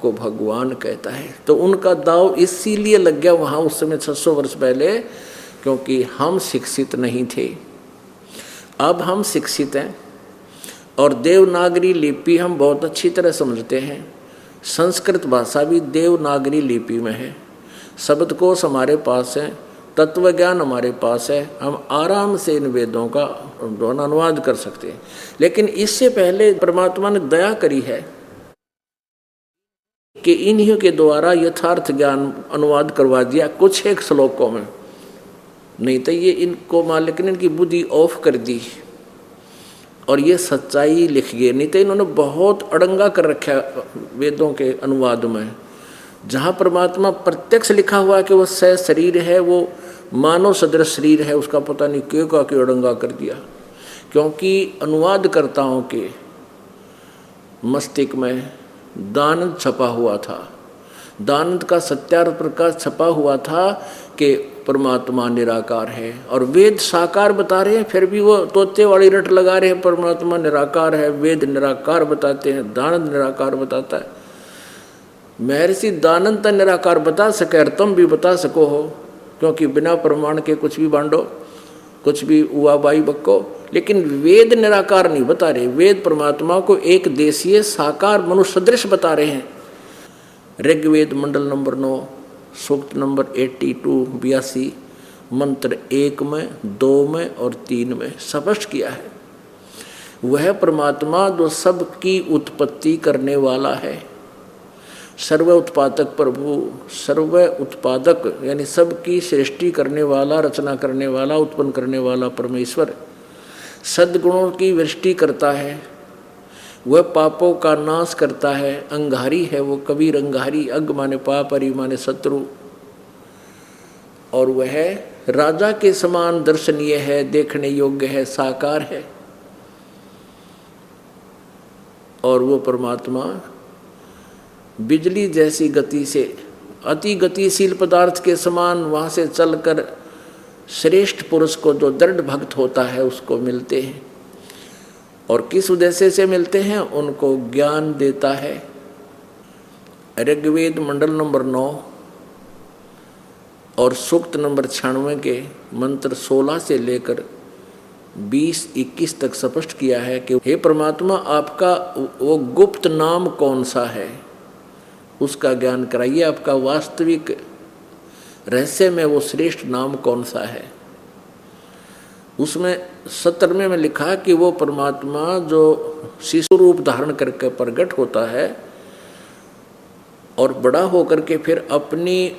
को भगवान कहता है। तो उनका दाव इसीलिए लग गया वहाँ उस समय 600 वर्ष पहले, क्योंकि हम शिक्षित नहीं थे। अब हम शिक्षित हैं और देवनागरी लिपि हम बहुत अच्छी तरह समझते हैं। संस्कृत भाषा भी देवनागरी लिपि में है, शब्दकोश हमारे पास है, तत्व ज्ञान हमारे पास है, हम आराम से इन वेदों का अनुवाद कर सकते हैं। लेकिन इससे पहले परमात्मा ने दया करी है कि इन्हीं के द्वारा यथार्थ ज्ञान अनुवाद करवा दिया कुछ एक श्लोकों में। नहीं तो ये इनको मालिक ने इनकी बुद्धि ऑफ कर दी और ये सच्चाई लिख गए। नहीं तो इन्होंने बहुत अड़ंगा कर रखा वेदों के अनुवाद में। जहाँ परमात्मा प्रत्यक्ष लिखा हुआ कि वो सह शरीर है, वो मानव सदृश शरीर है, उसका पता नहीं क्यों का क्यों अड़ंगा कर दिया। क्योंकि अनुवादकर्ताओं के मस्तिष्क में दानंद छपा हुआ था, दानंद का सत्यार्थ प्रकाश छपा हुआ था कि परमात्मा निराकार है। और वेद साकार बता रहे हैं, फिर भी वो तोते वाली रट लगा रहे हैं परमात्मा निराकार है, वेद निराकार बताते हैं, दानंद निराकार बताता है। महर्षि दानंद निराकार बता सके और तुम भी बता सको हो, क्योंकि बिना प्रमाण के कुछ भी बांटो, कुछ भी हुआ बाई बक्को। लेकिन वेद निराकार नहीं बता रहे, वेद परमात्मा को एक देशीय साकार मनुष्य सदृश बता रहे हैं। ऋग्वेद मंडल नंबर 9 सूक्त नंबर 82 मंत्र 1 में, 2 में और 3 में स्पष्ट किया है। वह परमात्मा जो सबकी उत्पत्ति करने वाला है, सर्व उत्पादक प्रभु, सर्व उत्पादक यानी सबकी सृष्टि करने वाला, रचना करने वाला, उत्पन्न करने वाला परमेश्वर सद्गुणों की वृष्टि करता है। वह पापों का नाश करता है, अंगारी है वो, कबीर अंगारी, अग माने पाप, अरि माने शत्रु। और वह राजा के समान दर्शनीय है, देखने योग्य है, साकार है। और वो परमात्मा बिजली जैसी गति से, अति गतिशील पदार्थ के समान वहाँ से चलकर श्रेष्ठ पुरुष को, जो दृढ़ भक्त होता है, उसको मिलते हैं। और किस उद्देश्य से मिलते हैं? उनको ज्ञान देता है। ऋग्वेद मंडल नंबर 9 और सूक्त नंबर 96 के मंत्र 16 से लेकर 20-21 तक स्पष्ट किया है कि हे परमात्मा, आपका वो गुप्त नाम कौन सा है, उसका ज्ञान कराइए। आपका वास्तविक रहस्य में वो श्रेष्ठ नाम कौन सा है। उसमें 17वें में लिखा कि वो परमात्मा जो शिशु रूप धारण करके प्रकट होता है और बड़ा होकर के फिर अपनी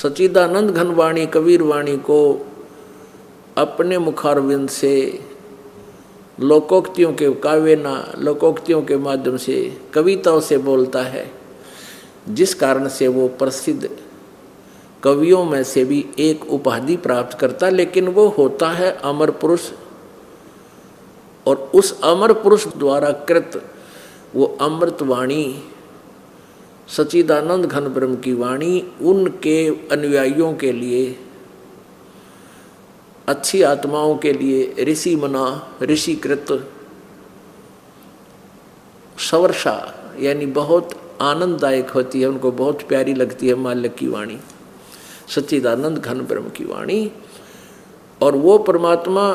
सच्चिदानंद घन वाणी, कबीर वाणी को अपने मुखारविंद से लोकोक्तियों के काव्यना, लोकोक्तियों के माध्यम से, कविताओं से बोलता है, जिस कारण से वो प्रसिद्ध कवियों में से भी एक उपाधि प्राप्त करता। लेकिन वो होता है अमर पुरुष, और उस अमर पुरुष द्वारा कृत वो अमृत वाणी, सच्चिदानंद घन ब्रह्म की वाणी उनके अनुयायियों के लिए, अच्छी आत्माओं के लिए ऋषि मना, ऋषिकृत, सवर्षा यानी बहुत आनंददायक होती है, उनको बहुत प्यारी लगती है मालिक की वाणी, सच्चिदानंद घन ब्रह्म की वाणी। और वो परमात्मा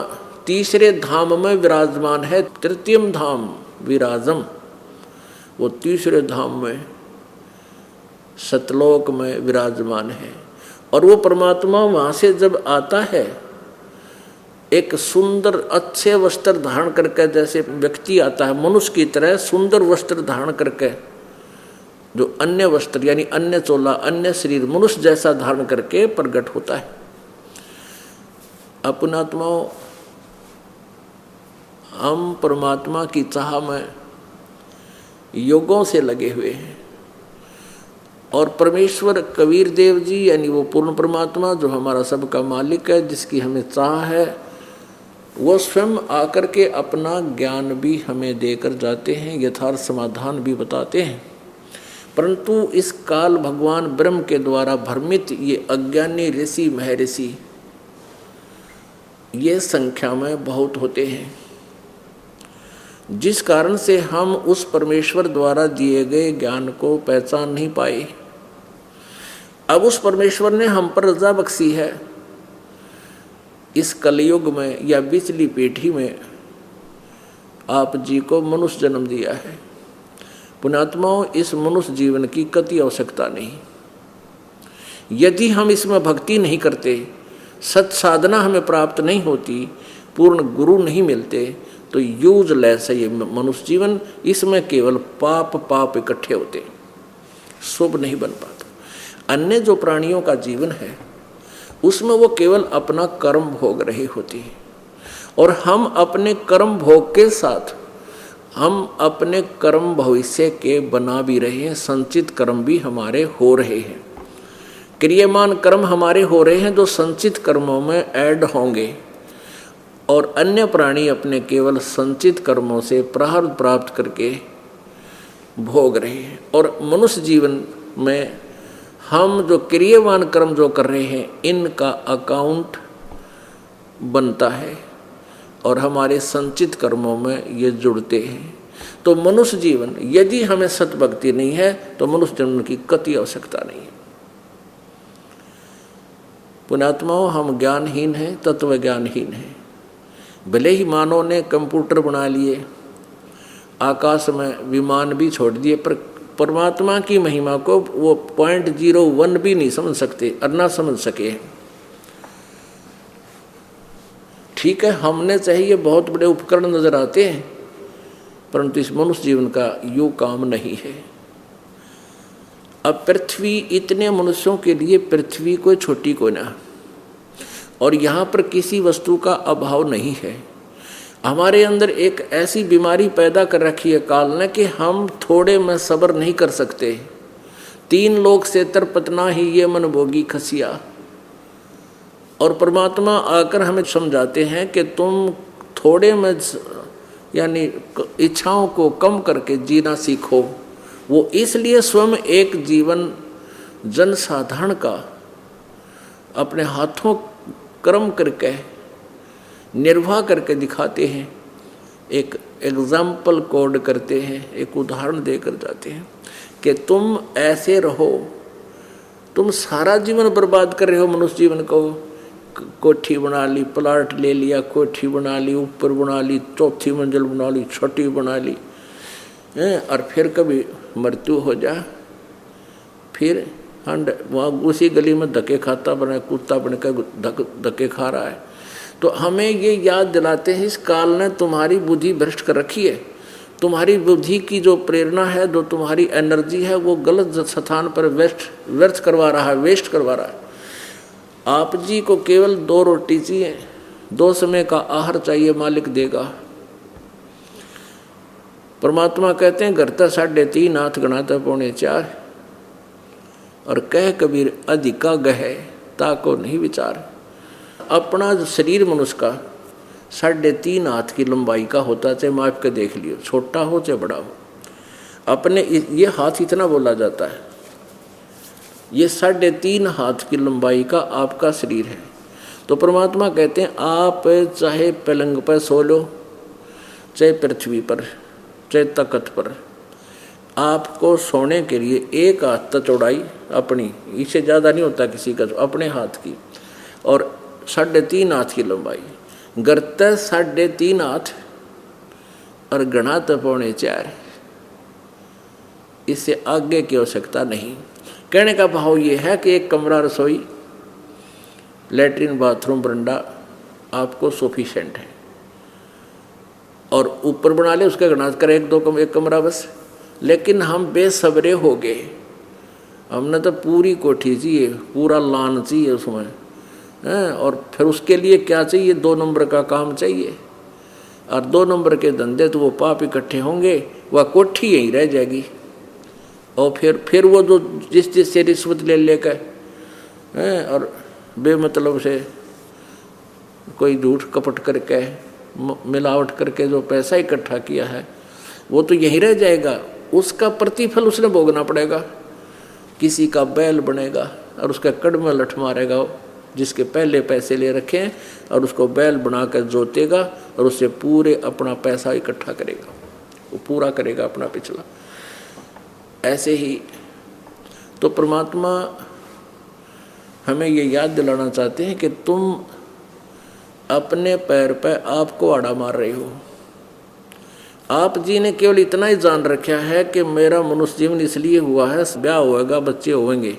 तीसरे धाम में विराजमान है, तृतीयम धाम विराजम, वो तीसरे धाम में सतलोक में विराजमान है। और वो परमात्मा वहाँ से जब आता है, एक सुंदर अच्छे वस्त्र धारण करके, जैसे व्यक्ति आता है मनुष्य की तरह सुंदर वस्त्र धारण करके, जो अन्य वस्त्र यानी अन्य चोला, अन्य शरीर मनुष्य जैसा धारण करके प्रकट होता है। अपना आत्माओं, हम परमात्मा की चाह में योगों से लगे हुए हैं। और परमेश्वर कबीर देव जी यानी वो पूर्ण परमात्मा जो हमारा सबका मालिक है, जिसकी हमें चाह है, वो स्वयं आकर के अपना ज्ञान भी हमें देकर जाते हैं, यथार्थ समाधान भी बताते हैं। परंतु इस काल भगवान ब्रह्म के द्वारा भ्रमित ये अज्ञानी ऋषि महर्षि ये संख्या में बहुत होते हैं। जिस कारण से हम उस परमेश्वर द्वारा दिए गए ज्ञान को पहचान नहीं पाए। अब उस परमेश्वर ने हम पर रजा बख्शी है। इस कलयुग में या बिचली पीढ़ी में आप जी को मनुष्य जन्म दिया है। पुण्यात्माओं, इस मनुष्य जीवन की कति आवश्यकता नहीं। यदि हम इसमें भक्ति नहीं करते, सत साधना हमें प्राप्त नहीं होती, पूर्ण गुरु नहीं मिलते, तो यूजलेस है ये मनुष्य जीवन। इसमें केवल पाप इकट्ठे होते, शुभ नहीं बन पाता। अन्य जो प्राणियों का जीवन है उसमें वो केवल अपना कर्म भोग रही होती है, और हम अपने कर्म भोग के साथ हम अपने कर्म भविष्य के बना भी रहे हैं। संचित कर्म भी हमारे हो रहे हैं, क्रियमान कर्म हमारे हो रहे हैं जो संचित कर्मों में ऐड होंगे, और अन्य प्राणी अपने केवल संचित कर्मों से प्रारब्ध प्राप्त करके भोग रहे हैं। और मनुष्य जीवन में हम जो क्रियवान कर्म जो कर रहे हैं, इनका अकाउंट बनता है और हमारे संचित कर्मों में ये जुड़ते हैं। तो मनुष्य जीवन, यदि हमें सतभक्ति नहीं है तो मनुष्य जन्म की कति आवश्यकता नहीं है। पुण्यात्माओं, हम ज्ञानहीन हैं, तत्व ज्ञानहीन हैं। भले ही मानव ने कंप्यूटर बना लिए, आकाश में विमान भी छोड़ दिए, पर परमात्मा की महिमा को वो 0.01 भी नहीं समझ सकते और ना समझ सके। ठीक है, हमने चाहिए बहुत बड़े उपकरण नजर आते हैं, परंतु इस मनुष्य जीवन का यूं काम नहीं है। अब पृथ्वी, इतने मनुष्यों के लिए पृथ्वी कोई छोटी कोई ना, और यहाँ पर किसी वस्तु का अभाव नहीं है। हमारे अंदर एक ऐसी बीमारी पैदा कर रखी है काल ने कि हम थोड़े में सब्र नहीं कर सकते। 3 लोक से तरपतना ही ये मन भोगी खसिया। और परमात्मा आकर हमें समझाते हैं कि तुम थोड़े में, यानी इच्छाओं को कम करके जीना सीखो। वो इसलिए स्वयं एक जीवन जनसाधारण का अपने हाथों कर्म करके निर्वाह करके दिखाते हैं, एक एग्जाम्पल कोड करते हैं, एक उदाहरण देकर जाते हैं कि तुम ऐसे रहो। तुम सारा जीवन बर्बाद कर रहे हो मनुष्य जीवन को। कोठी बना ली, प्लाट ले लिया, कोठी बना ली, ऊपर बना ली, 4थी मंजिल बना ली, छोटी बना ली, और फिर कभी मृत्यु हो जा, फिर वहाँ उसी गली में धक्के खाता बना, कुत्ता बनकर धक्के खा रहा है। तो हमें ये याद दिलाते हैं इस काल ने तुम्हारी बुद्धि भ्रष्ट कर रखी है। तुम्हारी बुद्धि की जो प्रेरणा है, जो तुम्हारी एनर्जी है, वो गलत स्थान पर व्यर्थ करवा रहा है, वेस्ट करवा रहा है। आप जी को केवल 2 रोटी चाहिए, 2 समय का आहार चाहिए, मालिक देगा। परमात्मा कहते हैं घरता 3.5 हाथ गणाता 4.25, और कह कबीर अधिका गहे ताको नहीं विचार। अपना जो शरीर मनुष्य का 3.5 हाथ की लंबाई का होता, चाहे माप के देख लियो, छोटा हो चाहे बड़ा हो। अपने ये हाथ इतना बोला जाता है, ये 3.5 हाथ की लंबाई का आपका शरीर है। तो परमात्मा कहते हैं आप चाहे पलंग पर सो लो, चाहे पृथ्वी पर, चाहे तख्त पर, आपको सोने के लिए 1 हाथ तक चौड़ाई अपनी, इससे ज़्यादा नहीं होता किसी का, अपने हाथ की, और 3.5 हाथ की लंबाई। गर्त 3.5 हाथ और गणात 4.25, इससे आगे की आवश्यकता नहीं। कहने का भाव ये है कि एक कमरा, रसोई, लेटरिन, बाथरूम, बरंडा आपको सफिशिएंट है, और ऊपर बना ले उसका गणात कर 1 कमरा बस। लेकिन हम बेसब्रे हो गए, हमने तो पूरी कोठी चाहिए, पूरा लान चाहिए उसमें, और फिर उसके लिए क्या चाहिए, 2 नंबर का काम चाहिए, और 2 नंबर के धंधे तो वो पाप इकट्ठे होंगे, वह कोठी यहीं रह जाएगी। और फिर वो जो जिससे रिश्वत ले लेकर और बेमतलब से कोई झूठ कपट करके, मिलावट करके जो पैसा इकट्ठा किया है, वो तो यहीं रह जाएगा। उसका प्रतिफल उसने भोगना पड़ेगा। किसी का बैल बनेगा और उसका कड़ में लठ मारेगा जिसके पहले पैसे ले रखे हैं, और उसको बैल बनाकर जोतेगा और उससे पूरे अपना पैसा इकट्ठा करेगा। वो पूरा करेगा अपना पिछला। ऐसे ही तो परमात्मा हमें ये याद दिलाना चाहते हैं कि तुम अपने पैर पे आपको आड़ा मार रहे हो। आप जी ने केवल इतना ही जान रखा है कि मेरा मनुष्य जीवन इसलिए हुआ है, ब्याह होएगा, बच्चे होंगे,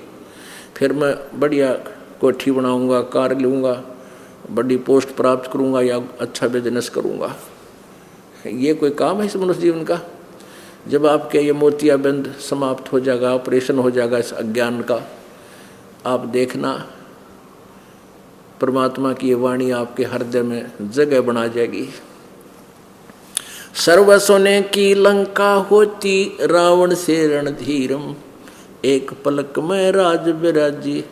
फिर मैं बढ़िया कोठी बनाऊंगा, कार लूँगा, बड़ी पोस्ट प्राप्त करूंगा या अच्छा बिजनेस करूंगा। ये कोई काम है इस मनुष्य जीवन का? जब आपके ये मोतियाबिंद समाप्त हो जाएगा, ऑपरेशन हो जाएगा इस अज्ञान का, आप देखना परमात्मा की ये वाणी आपके हृदय में जगह बना जाएगी। सर्व सोने की लंका होती रावण से रणधीरम, एक पलक में राज बिराजी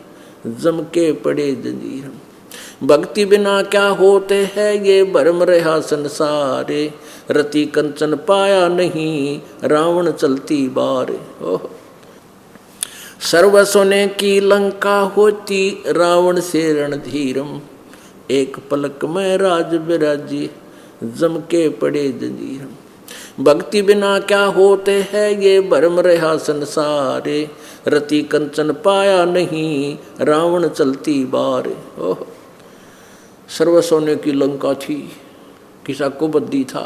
जम के पड़े जंजीरम। भक्ति बिना क्या होते हैं ये भरम रहा संसारे, रति कंचन पाया नहीं रावण चलती बार। सर्व सोने की लंका होती रावण से रणधीरम, एक पलक में राज बिराजी जम के पड़े जंजीरम। भक्ति बिना क्या होते हैं ये भरम रहा संसारे, रति कंचन पाया नहीं रावण चलती बार। ओह, सर्व सोने की लंका थी, किसा को बद्दी था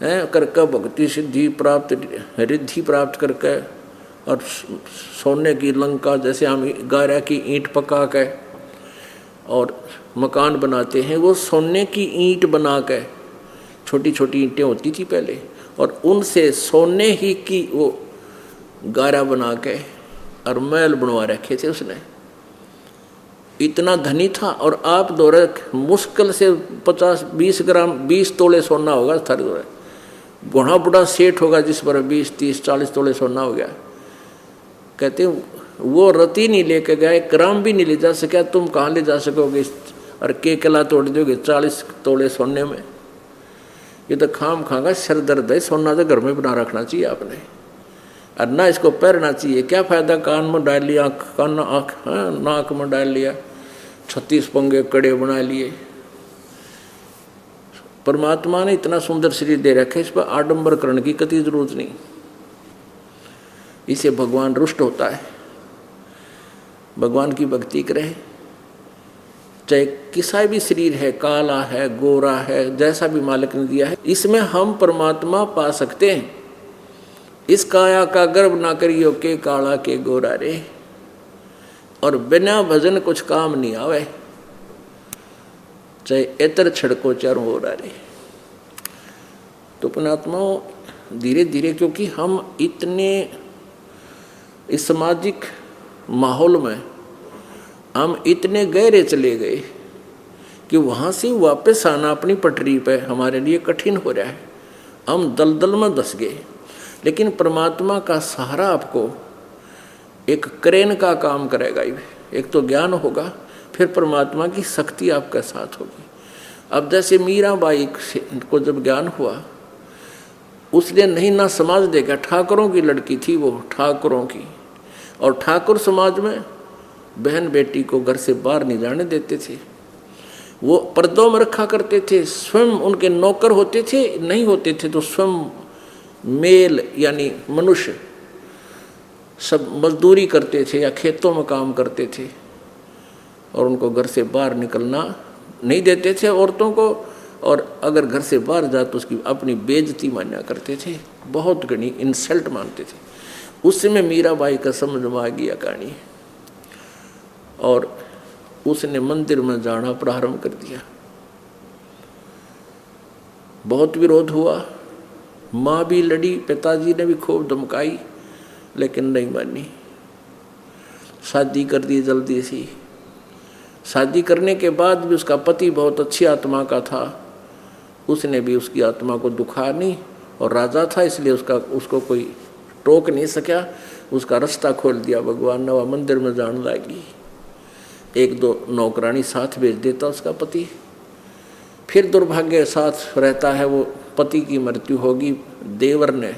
करके भक्ति सिद्धि प्राप्त रिद्धि प्राप्त करके, और सोने की लंका जैसे हम गारा की ईंट पका के और मकान बनाते हैं, वो सोने की ईंट बना के, छोटी छोटी ईंटें होती थी पहले, और उनसे सोने ही की वो गारा बना के और महल बनवा रखे थे उसने। इतना धनी था। और आप दौरे मुश्किल से 50-20 ग्राम 20 तोले सोना होगा थारे दौरे, घोड़ा बुढ़ा सेठ होगा जिस पर 20-30-40 तोले सोना हो गया। कहते वो रति नहीं लेके गया, एक ग्राम भी नहीं ले जा सका, तुम कहाँ ले जा सकोगे? और के किला तोड़ दोगे 40 तोले सोने में? ये तो खाम खागा सिर दर्द है। सोना तो घर में बना रखना चाहिए आपने, और ना इसको पहनना चाहिए। क्या फायदा कान में डाल लिया, कान आँख नाक में डाल लिया, 36 पंगे कड़े बना लिए। परमात्मा ने इतना सुंदर शरीर दे रखे, इस पर आडंबर करने की कतई जरूरत नहीं। इसे भगवान रुष्ट होता है। भगवान की भक्ति करे, चाहे किसा भी शरीर है, काला है, गोरा है, जैसा भी मालिक ने दिया है, इसमें हम परमात्मा पा सकते हैं। इस काया का गर्व ना करियो के काला के गोरा रे, और बिना भजन कुछ काम नहीं आवे, चाहे एतर छड़को चारों हो रे। तो पुणात्माओं धीरे धीरे, क्योंकि हम इतने इस सामाजिक माहौल में हम इतने गहरे चले गए कि वहाँ से वापस आना अपनी पटरी पे हमारे लिए कठिन हो रहा है। हम दलदल में धंस गए। लेकिन परमात्मा का सहारा आपको एक क्रेन का काम करेगा। एक तो ज्ञान होगा, फिर परमात्मा की शक्ति आपके साथ होगी। अब जैसे मीराबाई को जब ज्ञान हुआ, उसने नहीं ना समाज देखा, ठाकुरों की लड़की थी वो, ठाकुरों की, और ठाकुर समाज में बहन बेटी को घर से बाहर नहीं जाने देते थे। वो पर्दों में रखा करते थे, स्वयं उनके नौकर होते थे, नहीं होते थे तो स्वयं मेल यानी मनुष्य सब मजदूरी करते थे या खेतों में काम करते थे, और उनको घर से बाहर निकलना नहीं देते थे औरतों को। और अगर घर से बाहर जाए तो उसकी अपनी बेइज्जती माना करते थे, बहुत घनी इंसल्ट मानते थे। उस समय मीराबाई का समझ में आ गया कहानी, और उसने मंदिर में जाना प्रारंभ कर दिया। बहुत विरोध हुआ, माँ भी लड़ी, पिताजी ने भी खूब धमकाई, लेकिन नहीं मानी। शादी कर दी जल्दी सी। शादी करने के बाद भी उसका पति बहुत अच्छी आत्मा का था, उसने भी उसकी आत्मा को दुखा नहीं, और राजा था इसलिए उसको कोई टोक नहीं सका। उसका रास्ता खोल दिया भगवान ने, वह मंदिर में जाने लगी। 1-2 नौकरानी साथ भेज देता उसका पति। फिर दुर्भाग्य साथ रहता है, वो पति की मृत्यु होगी। देवर ने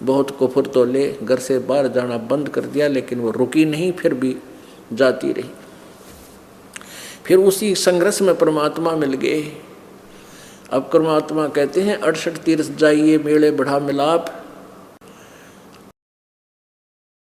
बहुत कुफर तो ले, घर से बाहर जाना बंद कर दिया, लेकिन वो रुकी नहीं, फिर भी जाती रही। फिर उसी संघर्ष में परमात्मा मिल गए, अब परमात्मा कहते हैं 68 तीर्थ जाइए मेले बढ़ा मिलाप,